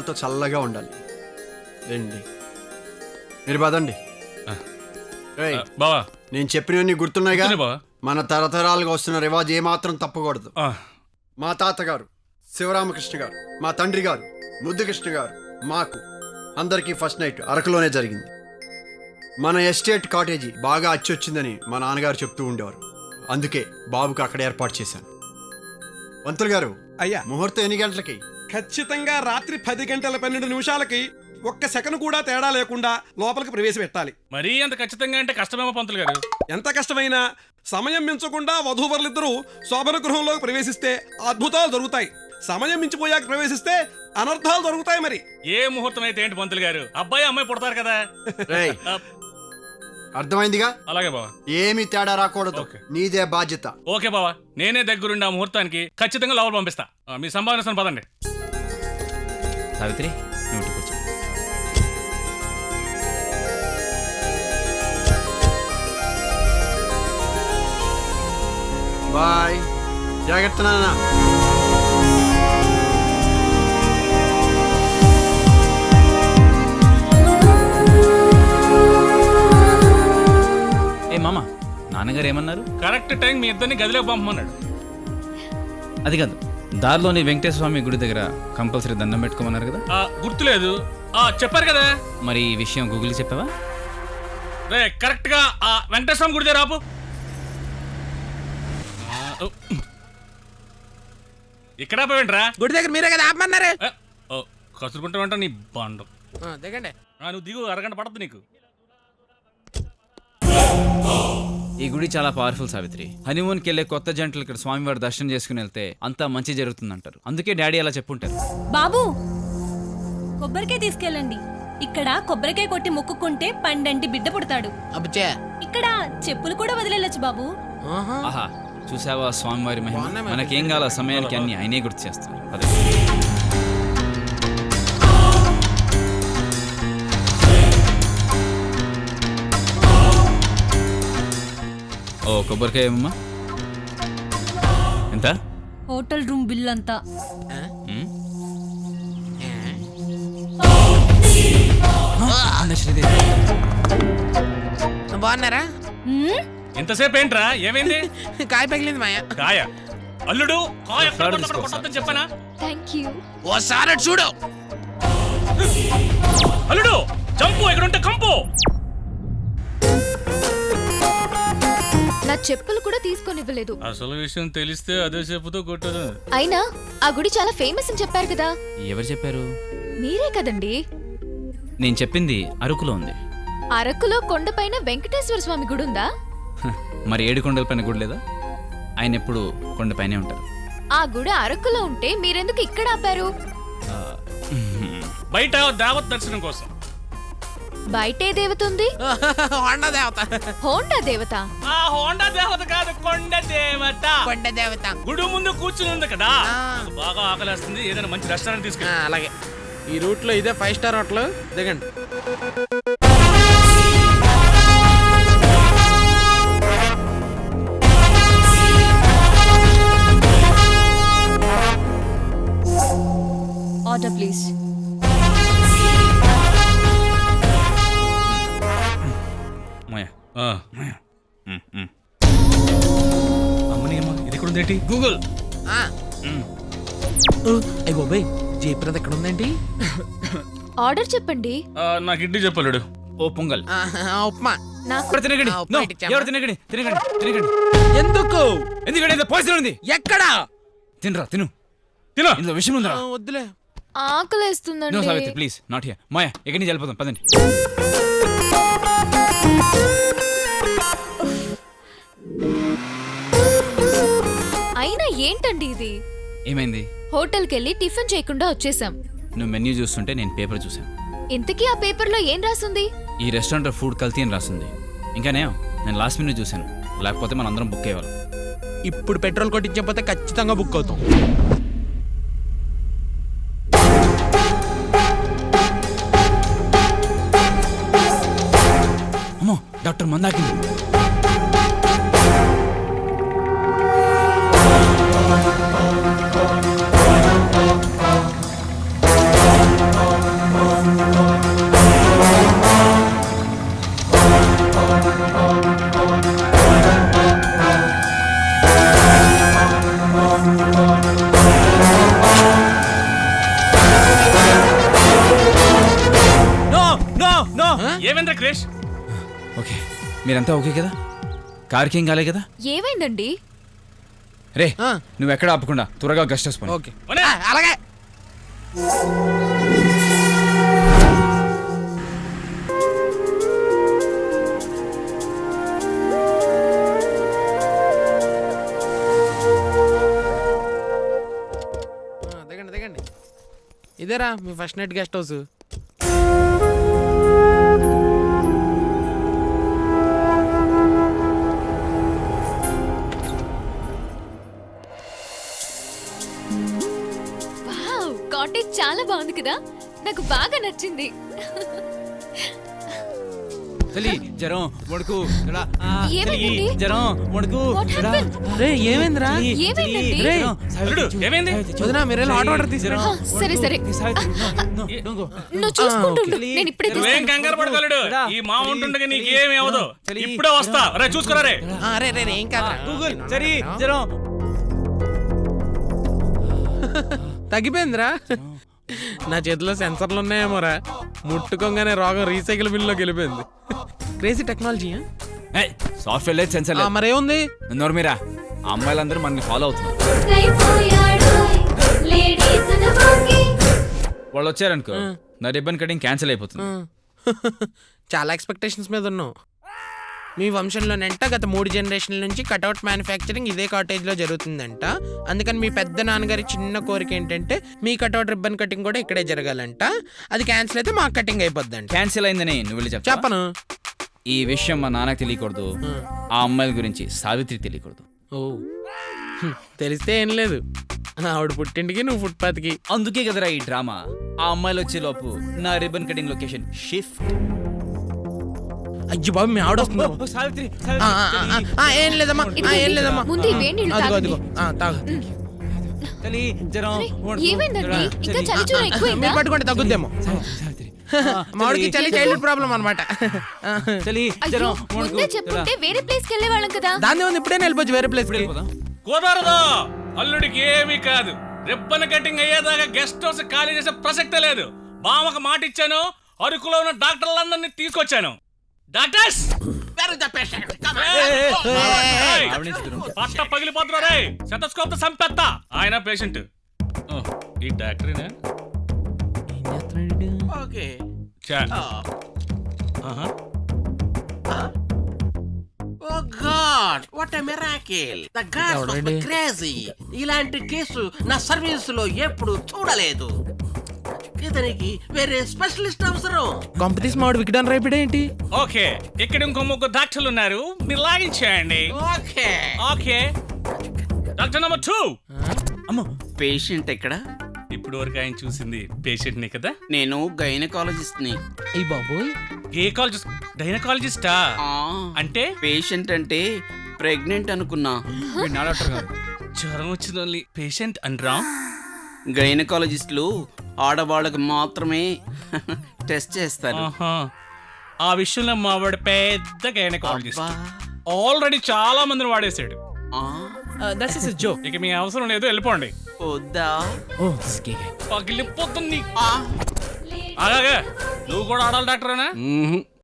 ఆరోగ్యంతో చల్లగా ఉండాలి. ఏంటి మీరు పదండి. ఏయ్, బావా నేను చెప్పినవన్నీ గుర్తున్నాయిగా? బావా మన తరతరాలుగా వస్తున్న రివాజ్ ఏమాత్రం తప్పకూడదు. మా తాతగారు శివరామకృష్ణ గారు, మా తండ్రి గారు ముద్దుకృష్ణ గారు, మాకు అందరికీ ఫస్ట్ నైట్ అరకులోనే జరిగింది. మన ఎస్టేట్ కాటేజీ బాగా అచ్చొచ్చిందని మా నాన్నగారు చెప్తూ ఉండేవారు. అందుకే బాబుకి అక్కడ ఏర్పాటు చేశాను. పంతులు గారు, అయ్యా, ముహూర్తం ఎన్ని గంటలకి? ఖచ్చితంగా రాత్రి 10:12 ఒక్క సెకండ్ కూడా తేడా లేకుండా లోపలికి ప్రవేశపెట్టాలి. మరీ అంత ఖచ్చితంగా అంటే కష్టమేమో పంతులు గారు. ఎంత కష్టమైనా సమయం మించకుండా వధూవరులిద్దరూ శోభన గృహంలోకి ప్రవేశిస్తే అద్భుతాలు జరుగుతాయి. సమయం మించిపోయాక ప్రవేశిస్తే అనర్థాలు జరుగుతాయి. మరి ఏ ముహూర్తం అయితే ఏంటి పంతులు గారు, అబ్బాయి అమ్మాయి పుడతారు కదా. రేయ్, అర్థమైందిగా? అలాగే బావా, ఏమీ తేడా రాకూడదు. నీదే బాధ్యత. ఓకే బావా, నేనే దగ్గరుండి ఆ ముహూర్తానికి ఖచ్చితంగా లోపల పంపిస్తా. మీ సంభావన పదండి. సావిత్రి, నువ్వు కూర్చో. బాయ్, జాగ్రత్త నాన్న. ఏ మామ, నాన్నగారు ఏమన్నారు? కరెక్ట్ టైం మీ ఇద్దరిని గదిలోకి పంపమన్నాడు. అది కాదు, దారిలోని వెంకటేశ్వర స్వామి గుడి దగ్గర కంపల్సరీ దండం పెట్టుకోమన్నారు కదా. గుర్తులేదు. చెప్పారు కదా. మరి ఈ విషయం గూగుల్కి చెప్పావా? రే, కరెక్ట్ గా వెంకటేశ్వర స్వామి గుడి దగ్గర రాపు. ఇక్కడ పోయింట్రా? గుడి దగ్గర మీరే కదా ఆపమన్నారు. కసురుకుంటామంట నీ బాండు. దిగండి. నువ్వు దిగు, అరగంట పడద్దు నీకు. ఈ గుడి చాలా పవర్ఫుల్ సావిత్రి. హనీమూన్కి వెళ్ళే కొత్త జంటలు ఇక్కడ స్వామివారి దర్శనం చేసుకుని వెళ్తే అంతా మంచి జరుగుతుందంటారు. అందుకే డాడీ అలా చెప్పుంటారు. బాబు, కొబ్బరికాయ తీసుకెళ్ళండి. ఇక్కడ కొబ్బరికాయ కొట్టి మొక్కుకుంటే పండంటి బిడ్డ పుడతాడు. ఇక్కడ చెప్పులు కూడా వదిలేయచ్చు బాబు. ఆహా, చూసావా స్వామివారి మహిమ. మనకేం కావాల సమయానికి అన్ని ఆయనే గుర్తు చేస్తాడు. అదే ఓ కొబ్బరికాయ ఏమమ్మా? ఎంత? హోటల్ రూమ్ బిల్ అంతా. బాగున్నారా? ఎంతసేపు ఏంట్రా? ఏమైంది? కాయ పగిలింది మాయా. కాయ? అల్లుడు, కాయ కొట్టొద్దని చెప్పనా? థాంక్యూ. ఓసారి చూడు. అల్లుడు, చంపు, ఎక్కడుంటే కంపు. నా చెప్పులు కూడా తీసుకొనివ్వలేదు. అసలు విషయం తెలిస్తే అదే చెప్పుతో కొట్టదు. అయినా ఆ గుడి చాలా ఫేమస్ అని చెప్పారు కదా. ఎవరు చెప్పారు? మీరే కదండి. నేను చెప్పింది అరకులో ఉంది. అరకులో కొండపైన వెంకటేశ్వర స్వామి గుడి ఉందా? మరి 7 కొండల పైన గుడి లేదా? ఆయన ఎప్పుడు కొండపైనే ఉంటారు. ఆ గుడి అరకులో ఉంటే మీరెందుకు ఇక్కడ ఆపారు? బయట దేవత దర్శనం కోసం. బయటే దేవత ఉంది. హోండా దేవత. హోండా దేవత? హోండా దేవత కాదు, కొండ దేవత. కొండ దేవత గుడి ముందు కూర్చుని ఉంది కదా. బాగా ఆకలేస్తుంది, ఏదైనా మంచి రెస్టారెంట్ తీసుకెళ్ళి. అలాగే. ఈ రూట్ లో ఇదే 5 స్టార్ హోటల్. దిగండి. Order please. అమ్మని అమ్మ, ఇది ఇక్కడ ఉందేంటి? గూగుల్. అయ్య బాబాయ్, జయప్రద ఎక్కడ ఉందేంటి? ఆర్డర్ చెప్పండి. నాకు ఇడ్లీ చెప్పలేడు. ఓ పొంగల్. ఉప్మా. నాకు తినగండి. ఉప్మా ఇచ్చామా? ఎవరు తినగండి? తినగండి, తినగండి. ఎందుకు? ఎందుకంటే పాయిజన్ ఉంది. ఎక్కడా? తినరా, తిను. తిను. ఇందులో విషయం ఉందా? వద్దులే. నో ఆకలేస్తుందండి. Savitri, please not here. Maya, ఎక్కడి నుంచి వెళ్ళిపోతాం, పదండి. అయినా ఏంటండి ఇది? ఏమైంది? హోటల్కి వెళ్ళి టిఫిన్ చేయకుండా వచ్చేసాం. నువ్వు మెన్యూ చూస్తుంటే నేను పేపర్ చూసాను. ఇంతకీ ఆ పేపర్లో ఏం రాసుంది? ఈ రెస్టారెంట్ ఫుడ్ కల్తీ అని రాసింది. ఇంకానే నేను లాస్ట్ మినిట్ చూశాను, లేకపోతే మన అందరం బుక్ అయ్యేవాళ్ళం. ఇప్పుడు పెట్రోల్ కొట్టించకపోతే ఖచ్చితంగా బుక్ అవుతాం. అమ్మో, డాక్టర్ మందాకింది. No no. ఏమైందా క్రిష్? ఓకే, మీరంతా ఓకే కదా? కార్కి ఏం కాలే కదా? ఏమైందండి? రే, నువ్వు ఎక్కడ ఆపకుండా త్వరగా గెస్ట్ హౌస్ పోనీ. ఓకే ఓనే. అలాగే. దిగండి దిగండి. ఇదేరా మీ first night guest house. Wow, cottage చాలా బాగుంది కదా, నాకు బాగా నచ్చింది. చలి జ్వరం వణుకు ఇలా, చలి, ఏమైందండి? జ్వరం వణుకు What ఇలా. happened? రే ఏమైందిరా? చలి, ఏమైందండి? చలి, రే, జ్వరం, సావిత్రి, అల్లుడు, ఏమైంది? వదినా, మీరు వెళ్ళి hot water తీసుకురా. జ్వరం, సరే, వణుకు, సరే. Savitri, no, don't go. నువ్వు చూసుకుంటుండు, ఓకే. నేను ఇప్పుడే నువ్వేం తెస్తాను. కంగారు పడగలడు. రా. ఈ మా ఉంటుండగా చలి, నీకేమీ అవదు. చలి, ఇప్పుడే వస్తా. రే చూసుకోరా రే. రే రే ఏం కాదు గూగుల్ చలి జ్వరం. తగ్గిపోయిందిరా. నా చేతిలో సెన్సర్లు ఉన్నాయేమోరా, ముట్టుకోగానే రోగం రీసైకిల్ బిల్లోకి వెళ్ళిపోయింది. Crazy technology. సాఫ్ట్వేర్ లేదు, సెన్సర్ లేదు. మరేముంది? నోర్మీరా, ఆ అమ్మాయిలందరూ మనల్ని ఫాలో అవుతున్నారు. వాళ్ళు వచ్చారనుకో, నా రిబ్బన్ కటింగ్ క్యాన్సిల్ అయిపోతుంది. చాలా ఎక్స్పెక్టేషన్స్ మీద ఉన్నావు. మీ వంశంలోనంట గత 3 జనరేషన్ల నుంచి కటౌట్ మ్యానుఫ్యాక్చరింగ్ ఇదే కాటేజ్లో జరుగుతుందంట. అందుకని మీ పెద్ద నాన్నగారి చిన్న కోరిక ఏంటంటే మీ కటౌట్ రిబ్బన్ కటింగ్ కూడా ఇక్కడే జరగాలంట. అది క్యాన్సిల్ అయితే మాకు కటింగ్ అయిపోద్దంట. క్యాన్సిల్ అయిందని నువ్వు వెళ్ళి చెప్పు. చెప్పను. ఈ విషయం మా నాన్నకి తెలియకూడదు, ఆ అమ్మాయిల గురించి సావిత్రి తెలియకూడదు. ఓ తెలిస్తే ఏం లేదు, ఆవిడ పుట్టింటికి నువ్వు ఫుట్పాత్కి. అందుకే కదరా ఈ డ్రామా. ఆ అమ్మాయిలు వచ్చే లోపు నా రిబ్బన్ కటింగ్ లొకేషన్ షిఫ్ట్. అయ్యో బాబు, మీ ఆవిడ వస్తుందా? సావిత్రి, ఏం లేదమ్మా, ఏం లేదమ్మా. ముందు ఈ వేడి నీళ్ళు అదిగో తాగండి. అదిగో, తాగు. చలి జ్వరం వణుకు, ఏమైందండి? జ్వరం, ఇంకా చలి. చలి జ్వరం ఎక్కువైందా? మీరు పట్టుకుంటే తగ్గుద్దేమో. సావిత్రి, మామిడికి చలి చైల్డ్హుడ్ ప్రాబ్లం అనమాట. చలి అయ్యో, జ్వరం వణుకు, ముందే చెప్పుంటే వేరే ప్లేస్కి వెళ్ళే వాళ్ళం కదా. దాన్ని ఉంది ఇప్పుడే వెళ్ళిపోవచ్చు వేరే ప్లేస్. వెళ్ళిపోదాం. కుదరదు. అల్లుడికి ఏమీ కాదు. రిబ్బన్ కటింగ్ అయ్యేదాకా గెస్ట్ హౌస్ ఖాళీ చేసే ప్రసక్తే లేదు. బావకు మాట ఇచ్చాను, అరకులో ఉన్న డాక్టర్లందరినీ తీసుకొచ్చాను. డాక్టర్స్ ఆవిడ నుంచి దూరం. పట్ట పగిలిపోతున్నా రే. శతస్కోప్ తో సంపెత్తా. ఆయన పేషెంట్. ఈ డాక్టరేనా? చా. ఆహా. Oh God, what a miracle! The gods must be crazy. ఇలాంటి కేసు నా సర్వీస్ లో ఎప్పుడు చూడలేదు. ఇతనికి వేరే స్పెషలిస్ట్ అవసరం. కాంపిటీస్ మామిడి వికటాన్ రైపిడ్ ఏంటి? ఓకే, ఇక్కడ ఇంకో 3 డాక్టర్లు ఉన్నారు, మీరు లాగించేయండి. ఓకే. Okay, doctor number 2. అమ్మో, పేషెంట్ ఎక్కడ? ఇప్పుడు వరకు ఆయన చూసింది పేషెంట్ నే కదా. నేను గైనకాలజిస్ట్ ని. ఈ బాబోయ్, గైనకాలజిస్టా? అంటే పేషెంట్ అంటే ప్రెగ్నెంట్ అనుకున్నా. వీడు నా డాక్టర్ గారు. జ్వరం వచ్చిన వాళ్ళని పేషెంట్ అనరా? గైనకాలజిస్టులు ఆడవాళ్ళకి మాత్రమే టెస్ట్ చేస్తారు. ఆహా. ఆ విషయంలో మా వాడు పెద్ద గైనకాలజిస్ట్. అబ్బా. ఆల్రెడీ చాలా మందిని వాడేశాడు. ఆ, దట్స్ ఇస్ జోక్. ఇక మీ అవసరం లేదు, వెళ్ళిపోండి. వద్దా? ఓ స్కే. పగిలిపోతుంది. అలాగే నువ్వు కూడా ఆడాలి డాక్టరేనా? మ్మ్.